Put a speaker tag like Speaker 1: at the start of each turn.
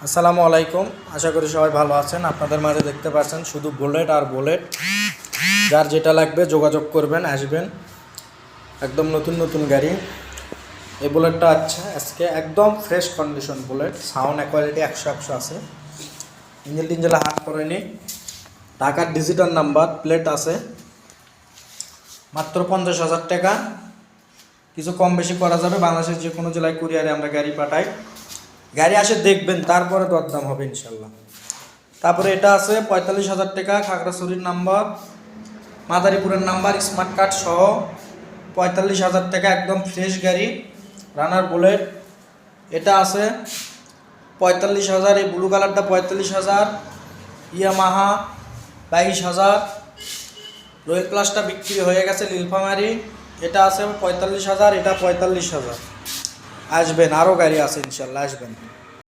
Speaker 1: আসসালামু আলাইকুম। আশা করি সবাই ভালো আছেন। আপনাদের মাঝে দেখতে পাচ্ছেন শুধু বুলেট আর বুলেট। যার যেটা লাগবে যোগাযোগ করবেন, আসবেন। একদম নতুন নতুন গাড়ি। এই বুলেটটা আজকে একদম fresh condition bullet. Sound quality 100 আছে। ইঞ্জিল টিঞ্জেলে হাত করেনি। ঢাকার ডিজিটাল নাম্বার প্লেট আছে। মাত্র 50,000 টাকা। কিছু কম বেশি করা যাবে। বাংলাদেশের যে কোনো জেলায় কুরিয়ারে আমরা গাড়ি পাঠাই। গাড়ি আসে দেখবেন, তারপরে দরদাম হবে ইনশাল্লাহ। তারপরে এটা আছে 45,000 টাকা, খাগড়াছড়ির নাম্বার, মাদারীপুরের নাম্বার, স্মার্ট কার্ড সহ 45,000 টাকা, একদম ফ্রেশ গাড়ি, রানার বুলেট। এটা আছে 45,000, এই ব্লু কালারটা 45,000, ইয়ামাহা 22,000, রয়্যাল প্লাসটা বিক্রি হয়ে গেছে নীলফামারি। এটা আছে 45,000, এটা 45,000। আসবেন, আরও গাড়ি আছে ইনশাল্লাহ, আসবেন।